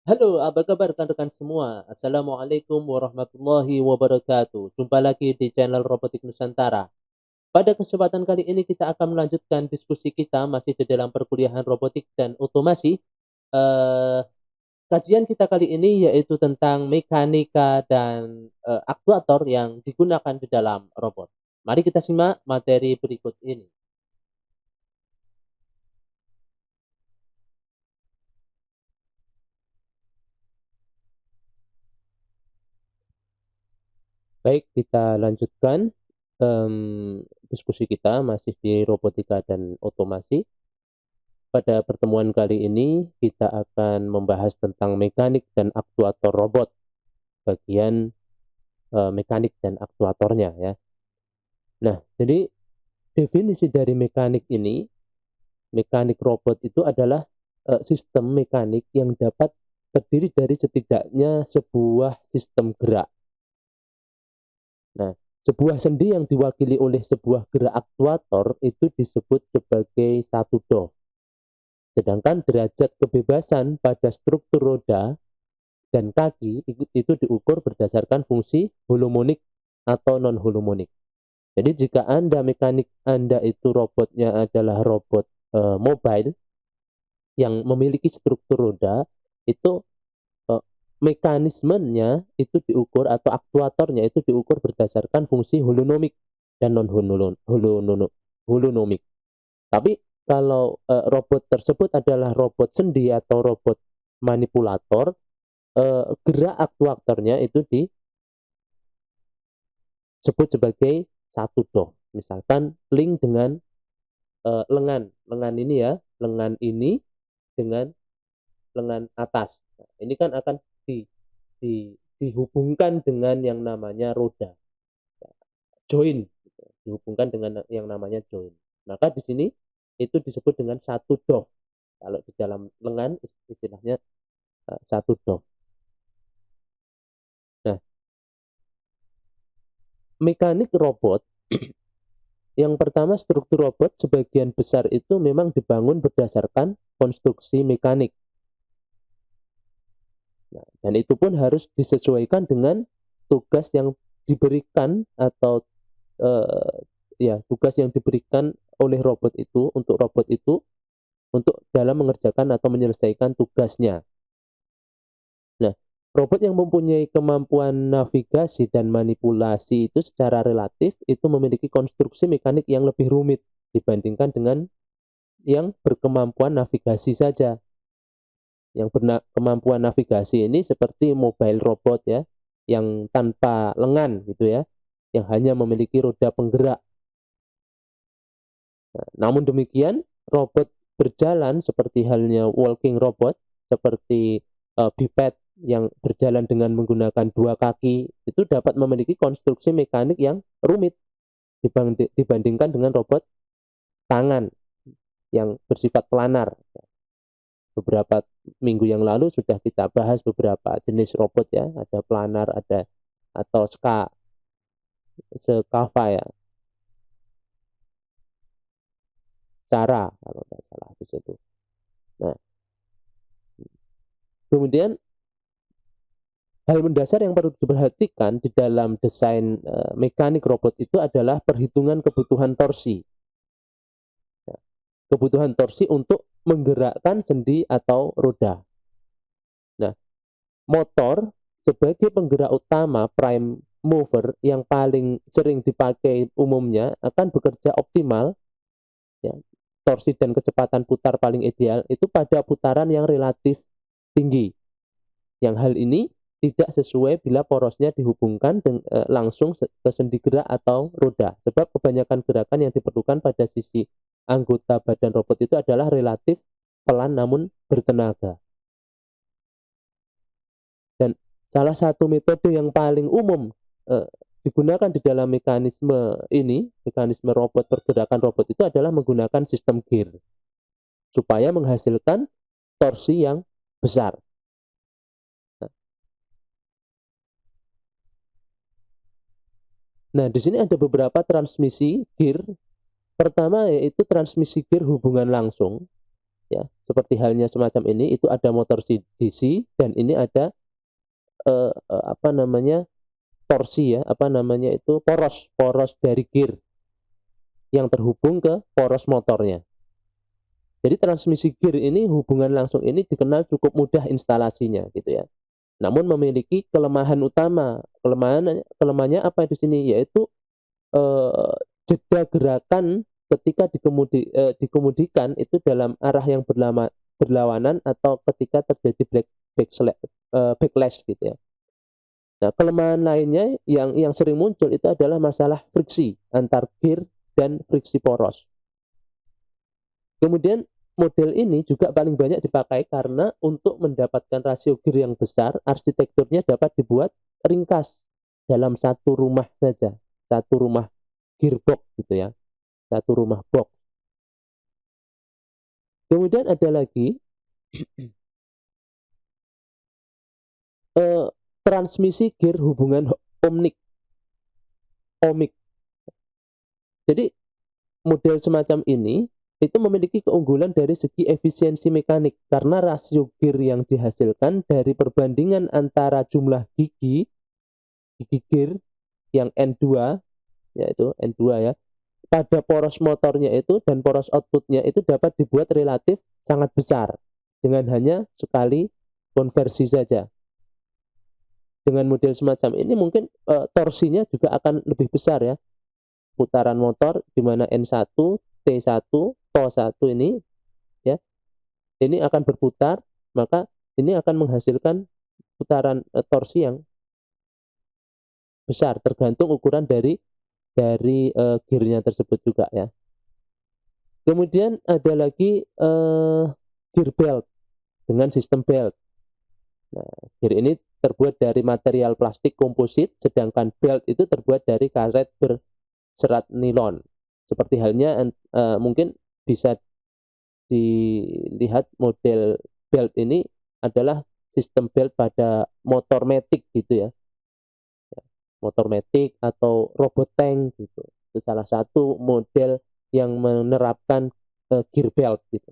Halo, apa kabar rekan-rekan semua? Assalamualaikum warahmatullahi wabarakatuh. Jumpa lagi di channel Robotik Nusantara. Pada kesempatan kali ini kita akan melanjutkan diskusi kita masih di dalam perkuliahan robotik dan otomasi. Eh, Kajian kita kali ini yaitu tentang mekanika dan aktuator yang digunakan di dalam robot. Mari kita simak materi berikut ini. Baik, kita lanjutkan diskusi kita masih di robotika dan otomasi. Pada pertemuan kali ini kita akan membahas tentang mekanik dan aktuator robot, bagian mekanik dan aktuatornya ya. Nah, jadi definisi dari mekanik ini, mekanik robot itu adalah sistem mekanik yang dapat terdiri dari setidaknya sebuah sistem gerak. Nah, sebuah sendi yang diwakili oleh sebuah gerak aktuator itu disebut sebagai satu do. Sedangkan derajat kebebasan pada struktur roda dan kaki itu diukur berdasarkan fungsi holomonik atau non holomonik. Jadi jika Anda mekanik Anda itu robotnya adalah robot mobile yang memiliki struktur roda, itu e, mekanismenya itu diukur atau aktuatornya itu diukur berdasarkan fungsi holonomik dan non holonomik. Tapi kalau robot tersebut adalah robot sendi atau robot manipulator, gerak aktuatornya itu disebut sebagai satu do. Misalkan link dengan lengan ini ya, lengan ini dengan lengan atas. Nah, ini kan akan dihubungkan dengan yang namanya roda, join, gitu. Dihubungkan dengan yang namanya join. Maka di sini itu disebut dengan satu do. Kalau di dalam lengan istilahnya satu do. Nah, mekanik robot yang pertama, struktur robot sebagian besar itu memang dibangun berdasarkan konstruksi mekanik. Nah, dan itu pun harus disesuaikan dengan tugas yang diberikan atau eh, ya tugas yang diberikan oleh robot itu untuk dalam mengerjakan atau menyelesaikan tugasnya. Nah, robot yang mempunyai kemampuan navigasi dan manipulasi itu secara relatif itu memiliki konstruksi mekanik yang lebih rumit dibandingkan dengan yang berkemampuan navigasi saja. Yang berkemampuan navigasi ini seperti mobile robot ya, yang tanpa lengan gitu ya, yang hanya memiliki roda penggerak. Nah, namun demikian, robot berjalan seperti halnya walking robot, seperti biped yang berjalan dengan menggunakan dua kaki, itu dapat memiliki konstruksi mekanik yang rumit dibandingkan dengan robot tangan yang bersifat planar. Beberapa minggu yang lalu sudah kita bahas beberapa jenis robot ya, ada planar, ada atau skava ya, secara kalau tidak salah di situ. Nah, kemudian hal mendasar yang perlu diperhatikan di dalam desain mekanik robot itu adalah perhitungan kebutuhan torsi. Ya, kebutuhan torsi untuk menggerakkan sendi atau roda. Nah, motor sebagai penggerak utama prime mover yang paling sering dipakai umumnya akan bekerja optimal ya, torsi dan kecepatan putar paling ideal itu pada putaran yang relatif tinggi. Yang hal ini tidak sesuai bila porosnya dihubungkan langsung ke sendi gerak atau roda. Sebab kebanyakan gerakan yang diperlukan pada sisi anggota badan robot itu adalah relatif pelan namun bertenaga. Dan salah satu metode yang paling umum eh, digunakan di dalam mekanisme robot, pergerakan robot itu adalah menggunakan sistem gear supaya menghasilkan torsi yang besar. Nah, di sini ada beberapa transmisi gear. Pertama yaitu transmisi gear hubungan langsung. ya. Seperti halnya semacam ini, itu ada motor DC dan ini ada apa namanya, torsi ya, apa namanya itu, poros dari gear yang terhubung ke poros motornya. Jadi transmisi gear ini, hubungan langsung ini dikenal cukup mudah instalasinya gitu ya. Namun memiliki kelemahan utama. Kelemahannya apa di sini? Yaitu eh, jeda gerakan ketika dikemudikan itu dalam arah yang berlawanan atau ketika terjadi backlash gitu ya. Nah, kelemahan lainnya yang sering muncul itu adalah masalah friksi antar gear dan friksi poros. Kemudian model ini juga paling banyak dipakai karena untuk mendapatkan rasio gear yang besar, arsitekturnya dapat dibuat ringkas dalam satu rumah saja, satu rumah gearbox gitu ya, satu rumah box. Kemudian ada lagi eh, transmisi gear hubungan ohmic. Jadi model semacam ini itu memiliki keunggulan dari segi efisiensi mekanik karena rasio gear yang dihasilkan dari perbandingan antara jumlah gigi gear yang N2, yaitu N2 ya, pada poros motornya itu dan poros outputnya itu dapat dibuat relatif sangat besar dengan hanya sekali konversi saja. Dengan model semacam ini mungkin torsinya juga akan lebih besar ya. Putaran motor di mana N1, T1, TO1 ini ya, ini akan berputar, maka ini akan menghasilkan putaran torsi yang besar tergantung ukuran dari gearnya tersebut juga ya. Kemudian ada lagi gear belt dengan sistem belt. Nah, gear ini terbuat dari material plastik komposit, sedangkan belt itu terbuat dari karet berserat nilon. Seperti halnya mungkin bisa dilihat model belt ini adalah sistem belt pada motor matic gitu ya. Motor matic atau robot tank gitu. Itu salah satu model yang menerapkan gear belt gitu.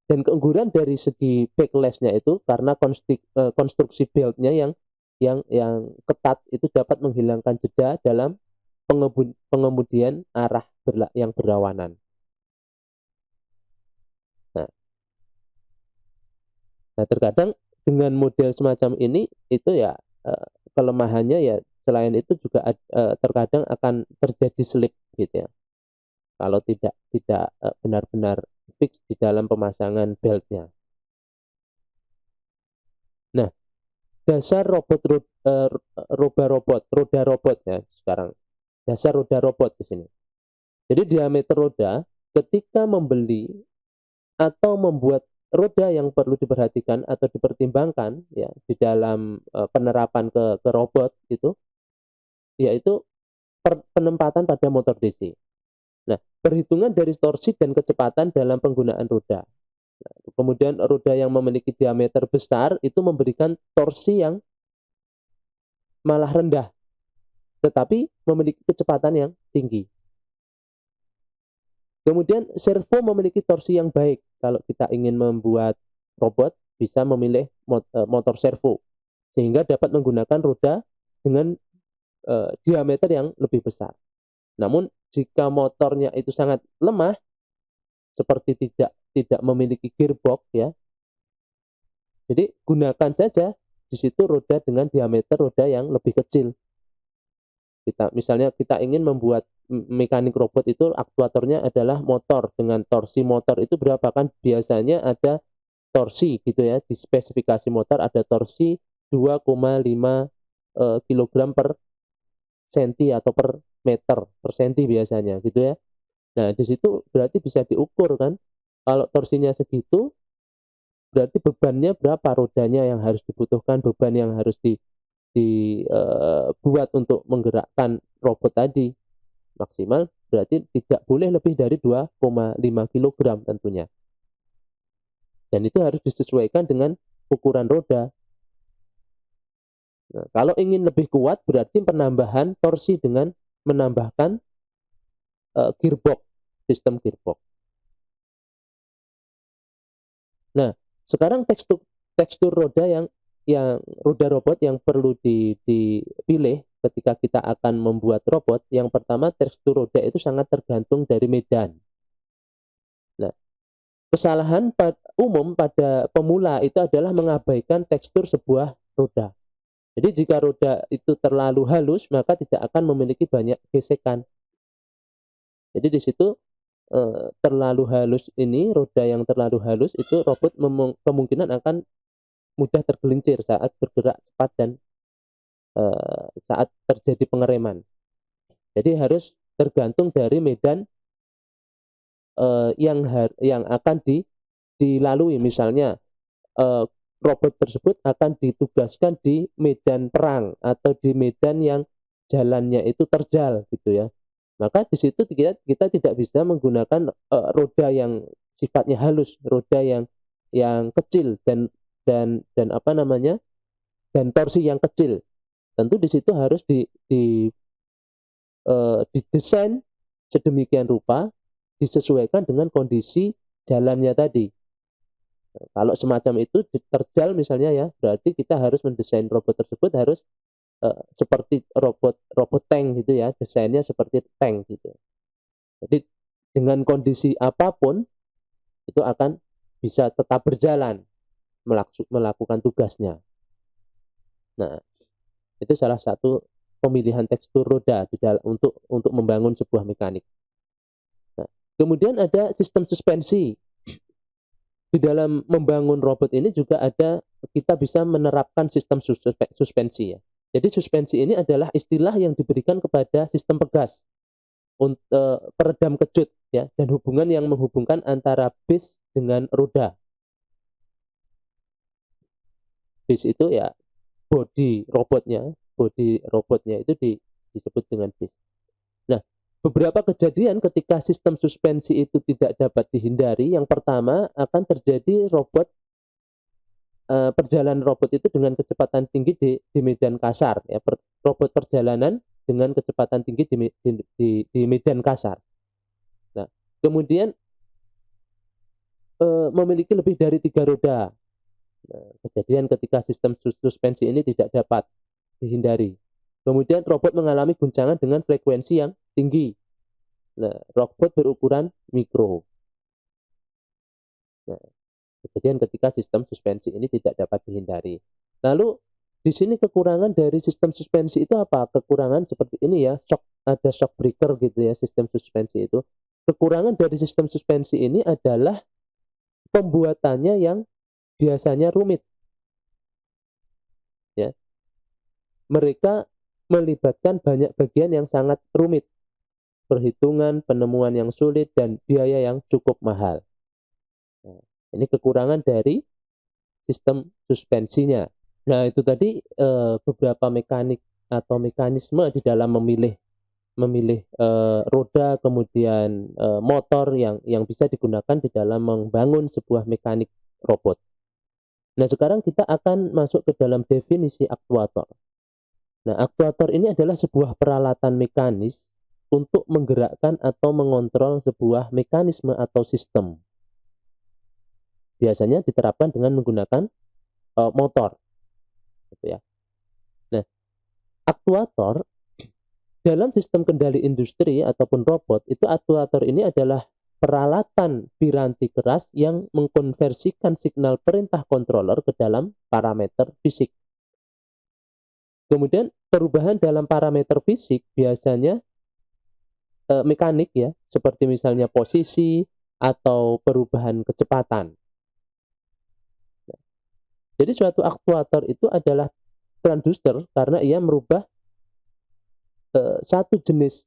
Dan keunggulan dari segi backlash-nya itu karena konstruksi beltnya yang ketat itu dapat menghilangkan jeda dalam pengemudian arah yang berlawanan. Nah, terkadang dengan model semacam ini itu ya kelemahannya ya selain itu juga terkadang akan terjadi slip gitu ya. Kalau tidak benar-benar fix di dalam pemasangan beltnya. Nah, dasar roda robot ya sekarang. Dasar roda robot di sini. Jadi diameter roda ketika membeli atau membuat roda yang perlu diperhatikan atau dipertimbangkan ya di dalam penerapan ke robot itu yaitu penempatan pada motor DC. Nah, perhitungan dari torsi dan kecepatan dalam penggunaan roda. Nah, kemudian roda yang memiliki diameter besar itu memberikan torsi yang malah rendah, tetapi memiliki kecepatan yang tinggi. Kemudian servo memiliki torsi yang baik. Kalau kita ingin membuat robot, bisa memilih motor servo, sehingga dapat menggunakan roda dengan diameter yang lebih besar. Namun jika motornya itu sangat lemah, seperti tidak memiliki gearbox ya, jadi gunakan saja di situ roda dengan diameter roda yang lebih kecil. Misalnya kita ingin membuat mekanik robot itu aktuatornya adalah motor dengan torsi motor itu berapa kan biasanya ada torsi gitu ya di spesifikasi motor ada torsi 2,5 kilogram per senti atau per meter per senti biasanya gitu ya. Nah di situ berarti bisa diukur kan kalau torsinya segitu berarti bebannya berapa rodanya yang harus dibutuhkan beban yang harus dibuat untuk menggerakkan robot tadi maksimal berarti tidak boleh lebih dari 2,5 kg tentunya. Dan itu harus disesuaikan dengan ukuran roda. Nah, kalau ingin lebih kuat berarti penambahan torsi dengan menambahkan gearbox, sistem gearbox. Nah, sekarang tekstur tekstur roda yang roda robot yang perlu dipilih ketika kita akan membuat robot. Yang pertama, tekstur roda itu sangat tergantung dari medan. Nah, kesalahan umum pada pemula itu adalah mengabaikan tekstur sebuah roda. Jadi jika roda itu terlalu halus, maka tidak akan memiliki banyak gesekan. Jadi di situ terlalu halus ini, roda yang terlalu halus itu robot kemungkinan akan mudah tergelincir saat bergerak cepat dan saat terjadi pengereman. Jadi harus tergantung dari medan yang akan dilalui. Misalnya robot tersebut akan ditugaskan di medan perang atau di medan yang jalannya itu terjal gitu ya. Maka di situ kita tidak bisa menggunakan roda yang sifatnya halus, roda yang kecil dan apa namanya, dan torsi yang kecil. Tentu di situ harus didesain sedemikian rupa disesuaikan dengan kondisi jalannya tadi. Kalau semacam itu terjal misalnya ya, berarti kita harus mendesain robot tersebut harus seperti robot tank gitu ya, desainnya seperti tank gitu. Jadi dengan kondisi apapun itu akan bisa tetap berjalan melakukan tugasnya. Nah, itu salah satu pemilihan tekstur roda untuk membangun sebuah mekanik. Nah, kemudian ada sistem suspensi. Di dalam membangun robot ini juga kita bisa menerapkan sistem suspensi ya. Jadi suspensi ini adalah istilah yang diberikan kepada sistem pegas untuk peredam kejut ya, dan hubungan yang menghubungkan antara base dengan roda. Base itu ya body robotnya itu disebut dengan base. Nah, beberapa kejadian ketika sistem suspensi itu tidak dapat dihindari. Yang pertama, akan terjadi perjalanan robot itu dengan kecepatan tinggi di medan kasar ya, robot perjalanan dengan kecepatan tinggi di medan kasar. Nah, kemudian memiliki lebih dari 3 roda. Nah, kejadian ketika sistem suspensi ini tidak dapat dihindari. Kemudian robot mengalami guncangan dengan frekuensi yang tinggi. Nah, robot berukuran mikro. Nah, kejadian ketika sistem suspensi ini tidak dapat dihindari. Lalu di sini kekurangan dari sistem suspensi itu apa? Kekurangan seperti ini ya, ada shock breaker gitu ya sistem suspensi itu. Kekurangan dari sistem suspensi ini adalah pembuatannya yang biasanya rumit. Ya. Mereka melibatkan banyak bagian yang sangat rumit. Perhitungan, penemuan yang sulit, dan biaya yang cukup mahal. Nah, ini kekurangan dari sistem suspensinya. Nah, itu tadi beberapa mekanik atau mekanisme di dalam memilih roda, kemudian motor yang bisa digunakan di dalam membangun sebuah mekanik robot. Nah, sekarang kita akan masuk ke dalam definisi aktuator. Nah, aktuator ini adalah sebuah peralatan mekanis untuk menggerakkan atau mengontrol sebuah mekanisme atau sistem. Biasanya diterapkan dengan menggunakan motor, gitu ya. Nah, aktuator dalam sistem kendali industri ataupun robot itu, aktuator ini adalah peralatan piranti keras yang mengkonversikan signal perintah controller ke dalam parameter fisik. Kemudian perubahan dalam parameter fisik biasanya mekanik ya, seperti misalnya posisi atau perubahan kecepatan. Jadi suatu aktuator itu adalah transducer karena ia merubah satu jenis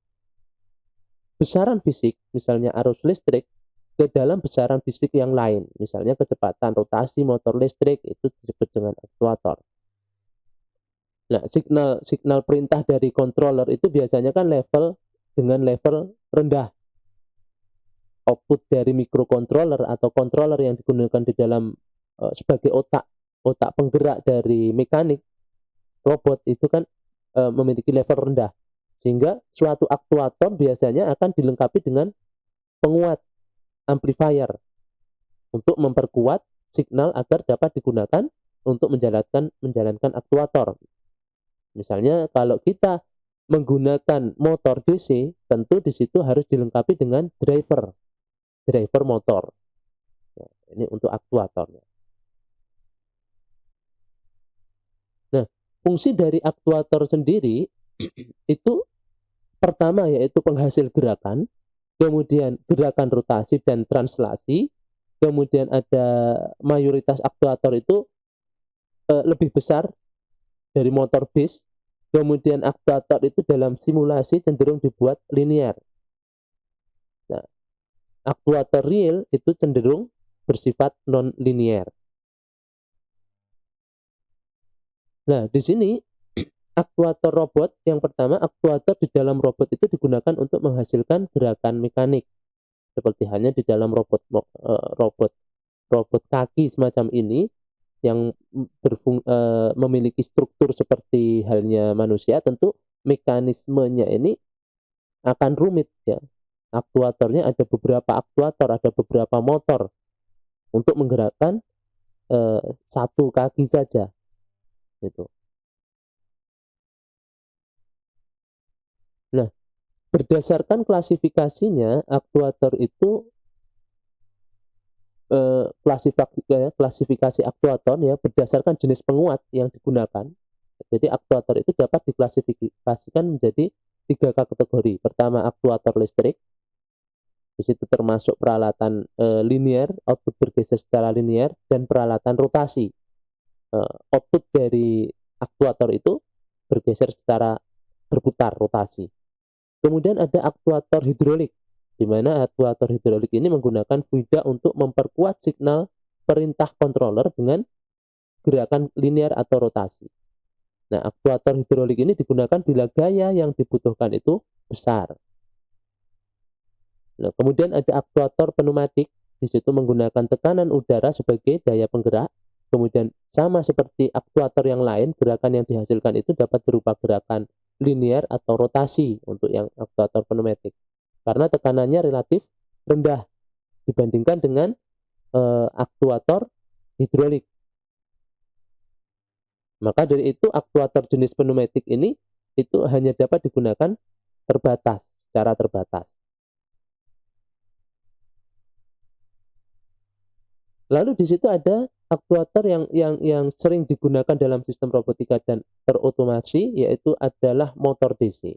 besaran fisik, misalnya arus listrik, ke dalam besaran fisik yang lain. Misalnya kecepatan rotasi motor listrik itu disebut dengan aktuator. Nah, signal perintah dari controller itu biasanya kan level rendah. Output dari microcontroller atau controller yang digunakan di dalam sebagai otak penggerak dari mekanik robot itu kan memiliki level rendah, sehingga suatu aktuator biasanya akan dilengkapi dengan penguat amplifier untuk memperkuat signal agar dapat digunakan untuk menjalankan aktuator. Misalnya kalau kita menggunakan motor DC, tentu di situ harus dilengkapi dengan driver motor. Nah, ini untuk aktuatornya. Nah, fungsi dari aktuator sendiri itu pertama yaitu penghasil gerakan, kemudian gerakan rotasi dan translasi, kemudian ada mayoritas aktuator itu lebih besar dari motor base, kemudian aktuator itu dalam simulasi cenderung dibuat linear. Nah, aktuator real itu cenderung bersifat non-linear. Nah, di sini aktuator robot yang pertama, aktuator di dalam robot itu digunakan untuk menghasilkan gerakan mekanik. Seperti halnya di dalam robot kaki semacam ini yang memiliki struktur seperti halnya manusia, tentu mekanismenya ini akan rumit ya. Aktuatornya ada beberapa aktuator, ada beberapa motor untuk menggerakkan satu kaki saja gitu. Nah, berdasarkan klasifikasinya, aktuator itu klasifikasi aktuator ya berdasarkan jenis penguat yang digunakan. Jadi aktuator itu dapat diklasifikasikan menjadi 3 kategori. Pertama, aktuator listrik. Di situ termasuk peralatan linear, output bergeser secara linear, dan peralatan rotasi. Output dari aktuator itu bergeser secara berputar, rotasi. Kemudian ada aktuator hidrolik, di mana aktuator hidrolik ini menggunakan fluida untuk memperkuat signal perintah controller dengan gerakan linear atau rotasi. Nah, aktuator hidrolik ini digunakan bila gaya yang dibutuhkan itu besar. Nah, kemudian ada aktuator pneumatik, di situ menggunakan tekanan udara sebagai daya penggerak. Kemudian sama seperti aktuator yang lain, gerakan yang dihasilkan itu dapat berupa gerakan linear atau rotasi untuk yang aktuator pneumatik. Karena tekanannya relatif rendah dibandingkan dengan aktuator hidrolik. Maka dari itu aktuator jenis pneumatik ini itu hanya dapat digunakan secara terbatas. Lalu di situ ada aktuator yang sering digunakan dalam sistem robotika dan terotomasi, yaitu adalah motor DC.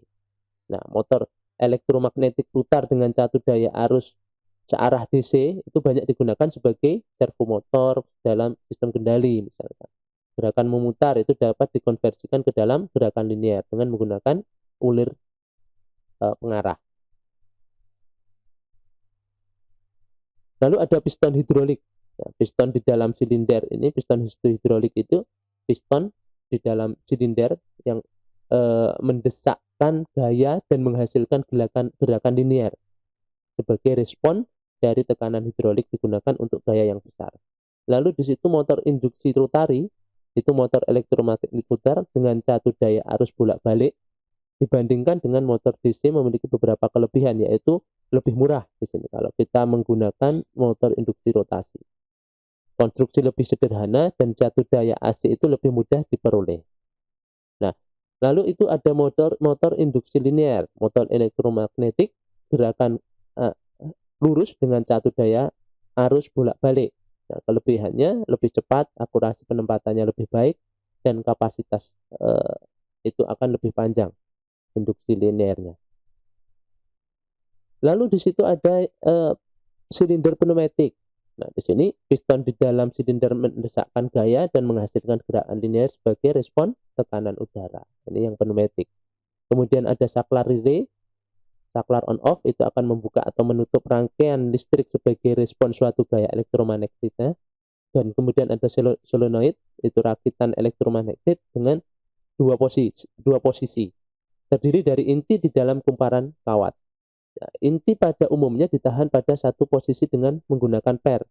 Nah, motor elektromagnetik putar dengan satu daya arus searah DC itu banyak digunakan sebagai servomotor dalam sistem kendali misalkan. Gerakan memutar itu dapat dikonversikan ke dalam gerakan linear dengan menggunakan ulir pengarah. Lalu ada piston hidrolik. Ya, piston di dalam silinder ini, piston hidrolik itu piston di dalam silinder yang mendesakkan gaya dan menghasilkan gerakan linear sebagai respon dari tekanan hidrolik digunakan untuk gaya yang besar. Lalu di situ motor induksi rotari itu motor elektromagnetik putar dengan satu daya arus bolak-balik dibandingkan dengan motor DC memiliki beberapa kelebihan, yaitu lebih murah di sini kalau kita menggunakan motor induksi rotasi. Konstruksi lebih sederhana dan satu daya AC itu lebih mudah diperoleh. Nah, lalu itu ada motor induksi linear, motor elektromagnetik gerakan lurus dengan satu daya arus bolak-balik. Nah, kelebihannya lebih cepat, akurasi penempatannya lebih baik, dan kapasitas itu akan lebih panjang induksi linearnya. Lalu di situ ada silinder pneumatik. Nah, di sini piston di dalam silinder mendesakkan gaya dan menghasilkan gerakan linear sebagai respon tekanan udara. Ini yang pneumatik. Kemudian ada saklar relay. Saklar on off itu akan membuka atau menutup rangkaian listrik sebagai respon suatu gaya elektromagnetiknya. Dan kemudian ada solenoid, itu rakitan elektromagnetik dengan dua posisi. Terdiri dari inti di dalam kumparan kawat. Inti pada umumnya ditahan pada satu posisi dengan menggunakan per.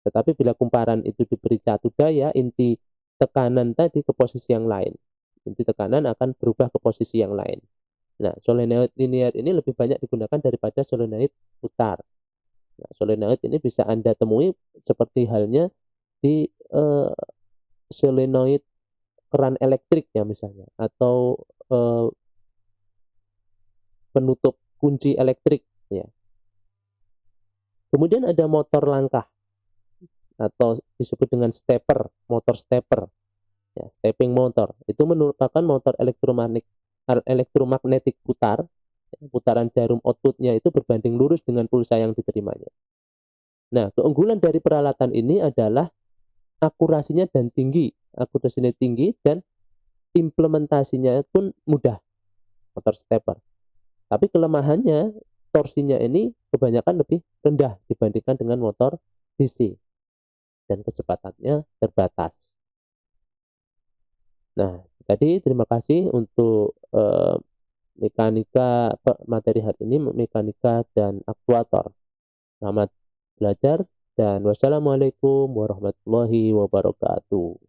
Tetapi bila kumparan itu diberi satu daya, inti tekanan tadi ke posisi yang lain. Inti tekanan akan berubah ke posisi yang lain. Nah, solenoid linear ini lebih banyak digunakan daripada solenoid putar. Nah, solenoid ini bisa Anda temui seperti halnya di solenoid keran elektriknya misalnya, atau penutup kunci elektrik ya. Kemudian ada motor langkah atau disebut dengan stepper, motor stepper ya, stepping motor. Itu merupakan motor elektromagnetik putar. Putaran jarum outputnya itu berbanding lurus dengan pulsa yang diterimanya. Nah, keunggulan dari peralatan ini adalah akurasinya tinggi dan implementasinya pun mudah, motor stepper. Tapi kelemahannya, torsinya ini kebanyakan lebih rendah dibandingkan dengan motor DC dan kecepatannya terbatas. Nah, tadi terima kasih untuk mekanika materi hari ini, mekanika dan aktuator. Selamat belajar dan wassalamualaikum warahmatullahi wabarakatuh.